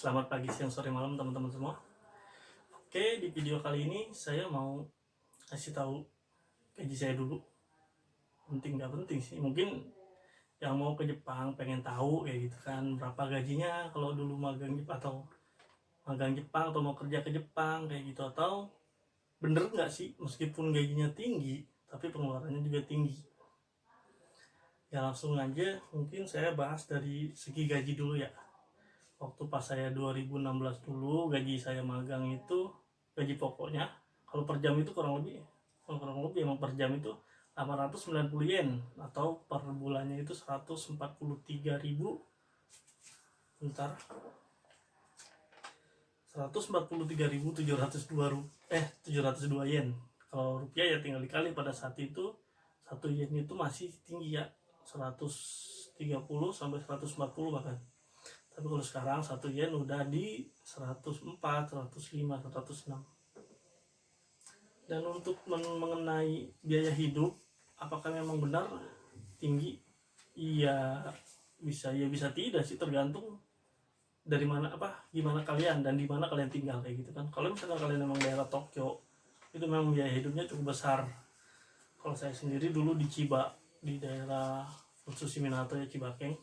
Selamat pagi, siang, sore, malam teman-teman semua. Oke, di video kali ini saya mau kasih tahu gaji saya dulu. Penting nggak penting sih, mungkin yang mau ke Jepang pengen tahu kayak gitu kan, berapa gajinya kalau dulu magang Jepang atau mau kerja ke Jepang kayak gitu, atau bener nggak sih meskipun gajinya tinggi tapi pengeluarannya juga tinggi. Ya langsung aja, mungkin saya bahas dari segi gaji dulu ya. Waktu pas saya 2016 dulu, gaji saya magang itu gaji pokoknya kalau per jam itu kurang lebih emang per jam itu 890 yen, atau per bulannya itu 143.000, bentar, 143.702 yen. Kalau rupiah ya tinggal dikali, pada saat itu 1 yen itu masih tinggi ya, 130 sampai 140 bahkan. Tapi kalau sekarang 1 yen udah di 104, 105, 106. Dan untuk mengenai biaya hidup, apakah memang benar tinggi? Iya, bisa tidak sih, tergantung dari mana, gimana kalian dan di mana kalian tinggal kayak gitu kan. Kalau misalkan kalian memang daerah Tokyo, itu memang biaya hidupnya cukup besar. Kalau saya sendiri dulu di Chiba, di daerah Futsushi Minato ya, Cibakeng,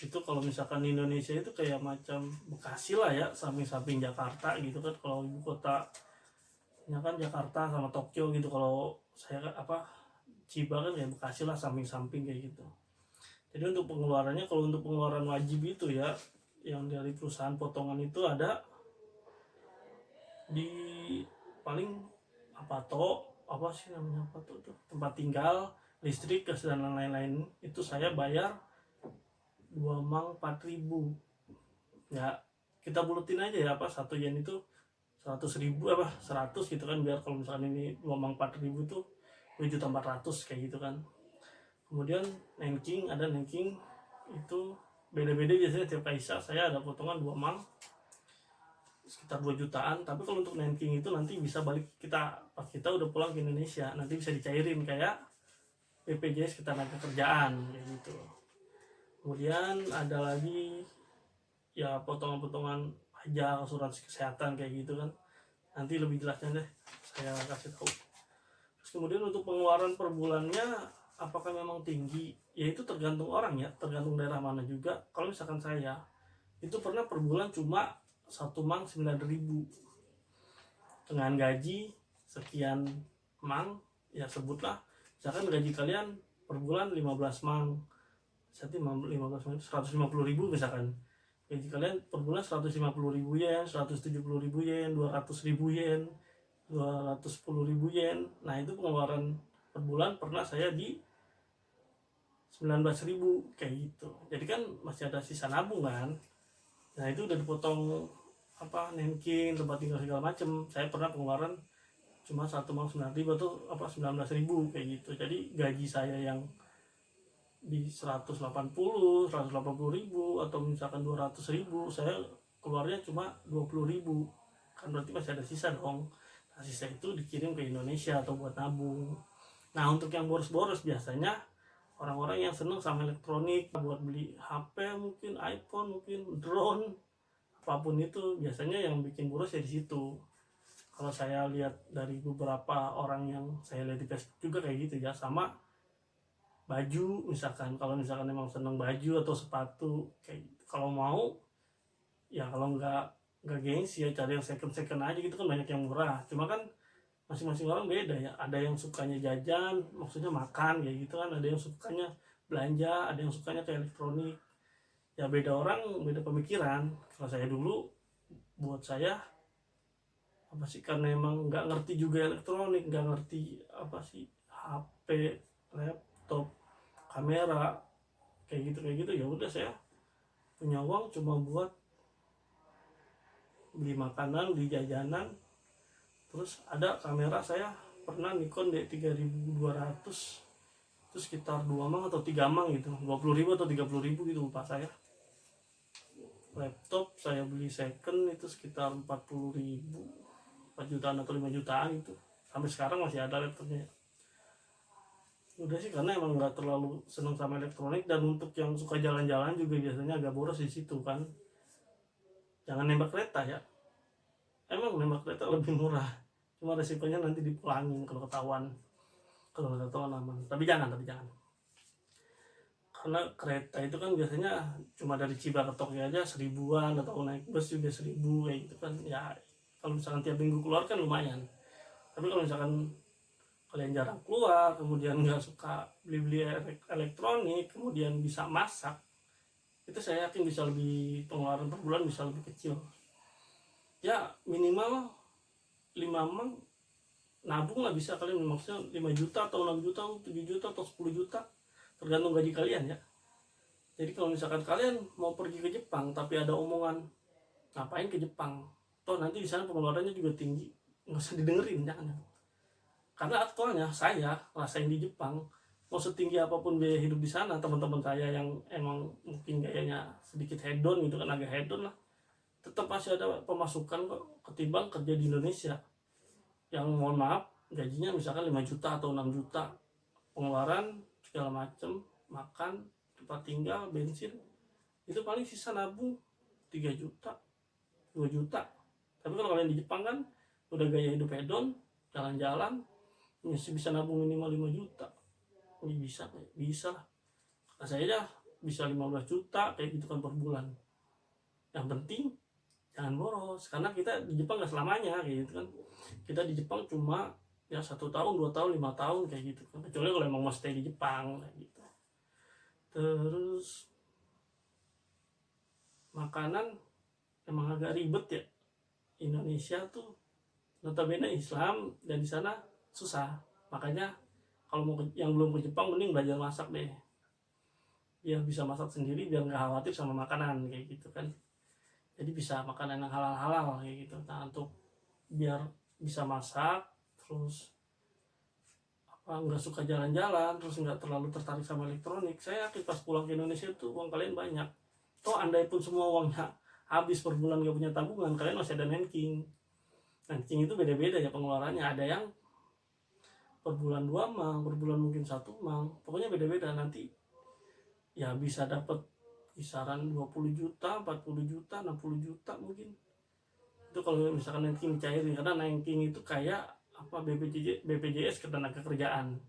itu kalau misalkan di Indonesia itu kayak macam Bekasi lah ya, samping-samping Jakarta gitu kan. Kalau ibu kota ya kan Jakarta sama Tokyo gitu, kalau saya Chiba kan kayak Bekasi lah, samping-samping kayak gitu. Jadi untuk pengeluarannya, kalau untuk pengeluaran wajib itu ya, yang dari perusahaan potongan itu ada di paling apa sih namanya, tempat tinggal, listrik, gas dan lain-lain, itu saya bayar 2 mang 4.000 ya. Kita bulutin aja ya, 1 yen itu 100.000 100 gitu kan, biar kalau misalkan ini 2 mang 4.000 tuh 2.400.000 kayak gitu kan. Kemudian Nanking itu beda-beda, biasanya tiap kaisa saya ada potongan 2 mang sekitar 2 jutaan. Tapi kalau untuk Nanking itu nanti bisa balik kita pas kita udah pulang ke Indonesia, nanti bisa dicairin kayak BPJS ketenaga kerjaan kayak gitu. Kemudian ada lagi ya potongan-potongan pajak, asuransi kesehatan kayak gitu kan, nanti lebih jelasnya deh saya kasih tahu. Terus kemudian untuk pengeluaran per bulannya apakah memang tinggi, ya itu tergantung orang ya, tergantung daerah mana juga. Kalau misalkan saya itu pernah per bulan cuma 1 mang 9.000 dengan gaji sekian mang, ya sebutlah misalkan gaji kalian per bulan 15 mang, jadi 15 mang 150.000 misalkan. Gaji kalian per bulan 150.000 yen, 170.000 yen, 200.000 yen, 210.000 yen. Nah itu pengeluaran per bulan pernah saya di 19.000 kayak gitu. Jadi kan masih ada sisa nabung kan. Nah itu udah dipotong Nanking, tempat tinggal segala macem. Saya pernah pengeluaran cuma 1 mang 9.000 atau 19.000 kayak gitu. Jadi gaji saya yang di 180 ribu atau misalkan 200.000, saya keluarnya cuma 20.000, kan berarti masih ada sisa dong. Nah sisa itu dikirim ke Indonesia atau buat nabung. Nah untuk yang boros-boros biasanya orang-orang yang seneng sama elektronik, buat beli HP mungkin, iPhone mungkin, drone, apapun itu, biasanya yang bikin boros ya di situ. Kalau saya lihat dari beberapa orang yang saya lihat di Facebook juga kayak gitu ya. Sama baju misalkan, kalau misalkan emang seneng baju atau sepatu kayak gitu, kalau mau ya, kalau nggak gengsi ya cari yang second aja gitu kan, banyak yang murah. Cuma kan masing-masing orang beda ya, ada yang sukanya jajan, maksudnya makan kayak gitu kan, ada yang sukanya belanja, ada yang sukanya ke elektronik. Ya beda orang, beda pemikiran. Kalau saya dulu, buat saya karena emang nggak ngerti juga elektronik, nggak ngerti HP, laptop, kamera kayak gitu, ya udah saya punya uang cuma buat beli makanan, beli jajanan. Terus ada kamera saya pernah Nikon D3200, itu sekitar 2 mang atau 3 mang gitu, 20.000 atau 30.000 gitu lupa saya. Laptop saya beli second itu sekitar 40.000, 4 jutaan atau 5 jutaan itu. Sampai sekarang masih ada laptopnya. Udah sih, karena emang nggak terlalu seneng sama elektronik. Dan untuk yang suka jalan-jalan juga biasanya agak boros di situ kan. jangan nembak kereta ya. Emang nembak kereta lebih murah, cuma resikonya nanti dipulangin kalau ketahuan aman. Tapi jangan, karena kereta itu kan biasanya cuma dari Cibaketok aja 1000-an, atau naik bus juga 1000 kayak gitu kan ya. Kalau misalkan tiap minggu keluar kan lumayan, tapi kalau misalkan kalian jarang keluar, kemudian nggak suka beli-beli elektronik, kemudian bisa masak, itu saya yakin bisa lebih, pengeluaran per bulan bisa lebih kecil ya, minimal 5 emang nabung lah bisa kalian, maksudnya 5 juta atau 6 juta atau 7 juta atau 10 juta, tergantung gaji kalian ya. Jadi kalau misalkan kalian mau pergi ke Jepang tapi ada omongan ngapain ke Jepang, toh nanti di sana pengeluarannya juga tinggi, nggak usah didengerin, jangan. Karena aktualnya saya rasain di Jepang, mau setinggi apapun biaya hidup di sana, teman-teman saya yang emang mungkin gayanya sedikit hedon gitu kan, agak hedon lah, tetap masih ada pemasukan kok ketimbang kerja di Indonesia yang mohon maaf gajinya misalkan 5 juta atau 6 juta, pengeluaran segala macem, makan, tempat tinggal, bensin, itu paling sisa nabung 3 juta 2 juta. Tapi kalau kalian di Jepang kan udah gaya hidup hedon, jalan-jalan, masih bisa nabung minimal 5 juta. Ini bisa lah. Karena saya aja bisa 15 juta kayak gitu kan per bulan. Yang penting jangan boros, karena kita di Jepang gak selamanya kayak gitu kan. Kita di Jepang cuma ya 1 tahun, 2 tahun, 5 tahun kayak gitu kan. Kecuali kalau emang mau stay di Jepang kayak gitu. Terus makanan emang agak ribet ya. Indonesia tuh notabene Islam, dan di sana susah. Makanya kalau mau yang belum ke Jepang mending belajar masak deh, biar bisa masak sendiri, biar nggak khawatir sama makanan kayak gitu kan. Jadi bisa makanan yang halal-halal kayak gitu. Nah, untuk biar bisa masak, terus nggak suka jalan-jalan, terus nggak terlalu tertarik sama elektronik, saya yakin pas pulang ke Indonesia tuh uang kalian banyak. Toh andai pun semua uangnya habis per bulan nggak punya tabungan, kalian masih ada Nenking. Nenking itu beda-beda ya pengeluarannya, ada yang per bulan 2 mang, per bulan mungkin 1 mang, pokoknya beda-beda. Nanti ya bisa dapat kisaran 20 juta, 40 juta, 60 juta mungkin. Itu kalau misalkan Nenking dicairin, karena Nenking itu kayak BPJS ketenagakerjaan.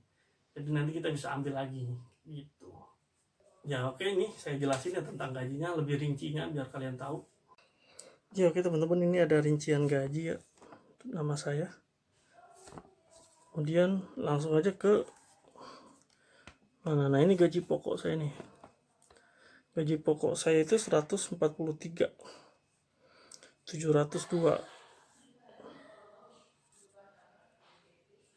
Jadi nanti kita bisa ambil lagi gitu. Ya oke, nih saya jelasin ya tentang gajinya lebih rincinya biar kalian tahu. Ya oke teman-teman, ini ada rincian gaji ya, nama saya. Kemudian langsung aja ke mana. Nah ini gaji pokok saya nih. Gaji pokok saya itu 143 702.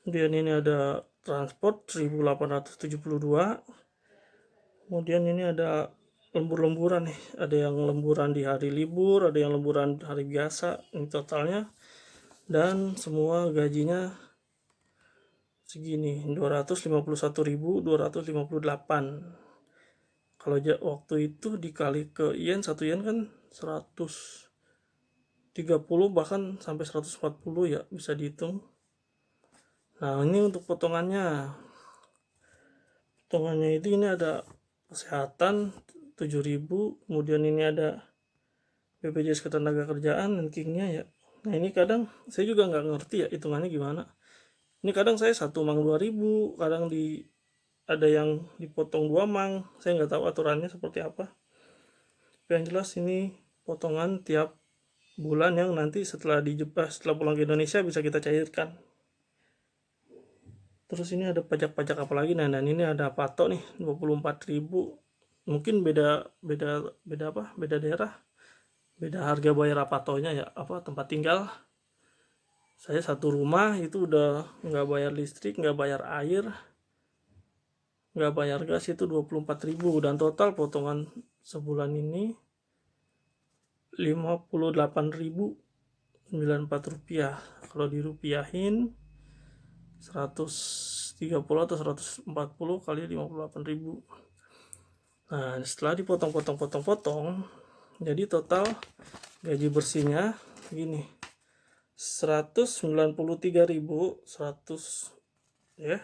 Kemudian ini ada transport 1872. Kemudian ini ada lembur-lemburan nih, ada yang lemburan di hari libur, ada yang lemburan hari biasa. Ini totalnya, dan semua gajinya segini, 251.258. Kalau waktu itu dikali ke yen, 1 yen kan 130, bahkan sampai 140 ya, bisa dihitung. Nah ini untuk potongannya itu, ini ada kesehatan 7.000, kemudian ini ada BPJS ketenagakerjaan dan kingnya ya. Nah ini kadang saya juga nggak ngerti ya hitungannya gimana. Ini kadang saya 1 mang 2.000, kadang ada yang dipotong 2 mang, saya nggak tahu aturannya seperti apa. Tapi yang jelas ini potongan tiap bulan yang nanti setelah pulang ke Indonesia bisa kita cairkan. Terus ini ada pajak-pajak apa lagi. Nah, dan ini ada patok nih 24.000. Mungkin beda daerah, beda harga bayar patonya ya, tempat tinggal. Saya satu rumah itu udah nggak bayar listrik, nggak bayar air, nggak bayar gas, itu 24.000, dan total potongan sebulan ini 58.094 rupiah. Kalau dirupiahin 130 atau 140 kali 58.000. Nah setelah dipotong-potong jadi total gaji bersihnya gini, 193.100 ya,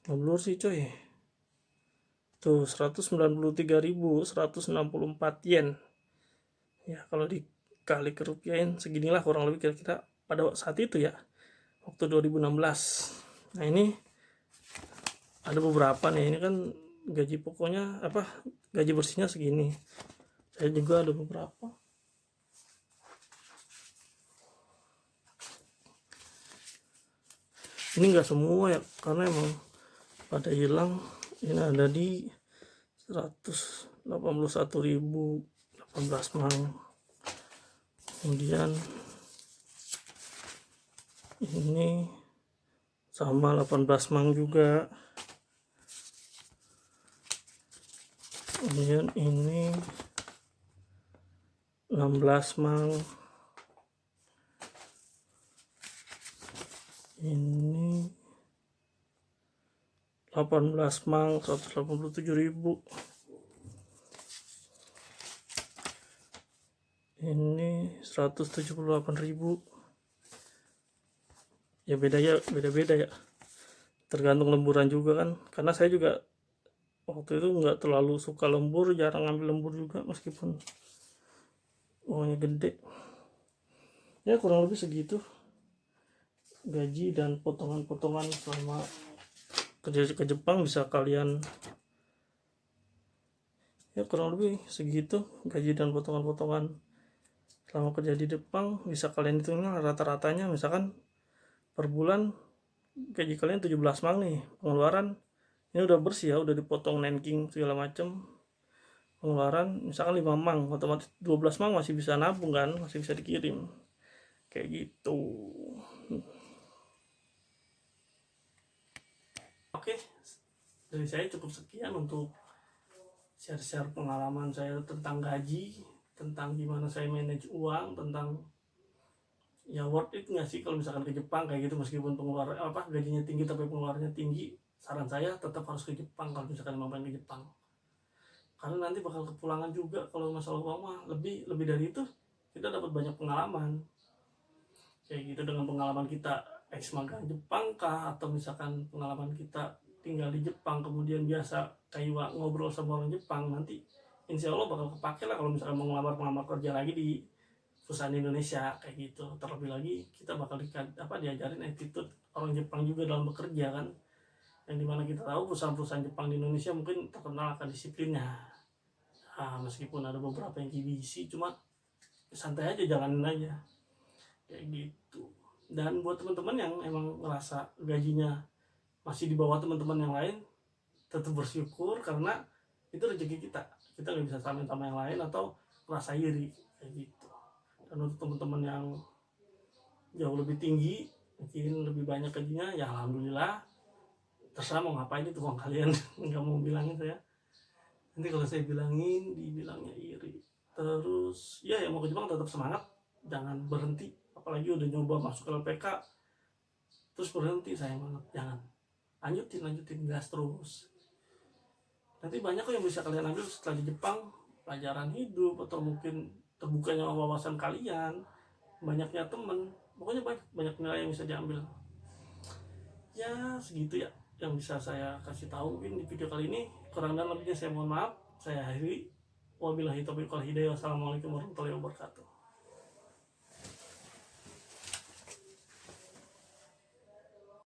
ngeblur sih coy tuh, 193.164 yen Ya kalau dikali ke rupiahin seginilah kurang lebih kira-kira pada saat itu ya, waktu 2016. Nah ini ada beberapa nih, ini kan gaji pokoknya gaji bersihnya segini. Saya juga ada beberapa. Ini enggak semua ya, karena emang pada hilang. Ini ada di 181.000 18 mang. Kemudian ini sama 18 mang juga. Kemudian ini 16 mang. Ini 18 mang 187.000. Ini 178.000. Ya beda-beda ya, tergantung lemburan juga kan, karena saya juga waktu itu nggak terlalu suka lembur, jarang ngambil lembur juga meskipun uangnya gede. Ya kurang lebih segitu gaji dan potongan-potongan selama kerja ke Jepang. Bisa kalian, ya kurang lebih segitu gaji dan potongan-potongan selama kerja di Jepang. Bisa kalian hitung rata-ratanya, misalkan per bulan gaji kalian 17 mang nih, pengeluaran ini udah bersih ya, udah dipotong nanking segala macam, pengeluaran misalkan 5 mang, otomatis 12 mang masih bisa nabung kan, masih bisa dikirim kayak gitu. Oke, dari saya cukup sekian untuk share-share pengalaman saya tentang gaji, tentang gimana saya manage uang, tentang ya worth it nggak sih kalau misalkan ke Jepang kayak gitu, meskipun pengeluaran gajinya tinggi tapi pengeluarannya tinggi. Saran saya tetap harus ke Jepang kalau misalkan mau main ke Jepang, karena nanti bakal kepulangan juga. Kalau masalah uang mah lebih dari itu, kita dapat banyak pengalaman kayak gitu, dengan pengalaman kita ex magang Jepang kah, atau misalkan pengalaman kita tinggal di Jepang kemudian biasa kayak ngobrol sama orang Jepang, nanti insya Allah bakal kepake lah kalau misalkan mau ngelamar kerja lagi di perusahaan Indonesia kayak gitu. Terlebih lagi kita bakal diajarin attitude orang Jepang juga dalam bekerja kan, yang dimana kita tahu perusahaan-perusahaan Jepang di Indonesia mungkin terkenal akan disiplinnya. Meskipun ada beberapa yang kibisi, cuma santai aja, jalanin aja kayak gitu. Dan buat teman-teman yang emang ngerasa gajinya masih di bawah teman-teman yang lain, tetap bersyukur karena itu rezeki kita nggak bisa samain sama yang lain atau merasa iri kayak gitu. Dan untuk teman-teman yang jauh lebih tinggi, mungkin lebih banyak gajinya, ya alhamdulillah, terserah mau ngapain itu uang kalian. Nggak mau bilangin saya, nanti kalau saya bilangin dibilangnya iri. Terus ya yang mau ke Jepang tetap semangat, jangan berhenti, apalagi udah nyoba masuk ke LPK terus berhenti, sayang banget. Jangan, lanjutin gas terus. Nanti banyak kok yang bisa kalian ambil setelah di Jepang, pelajaran hidup, atau mungkin terbukanya wawasan kalian, banyaknya temen, pokoknya banyak nilai yang bisa diambil. Ya segitu ya yang bisa saya kasih tahu mungkin di video kali ini. Kurang dan lebihnya saya mohon maaf. Saya akhiri. Wabillahi taufiq wal hidayah. Wassalamualaikum warahmatullahi wabarakatuh.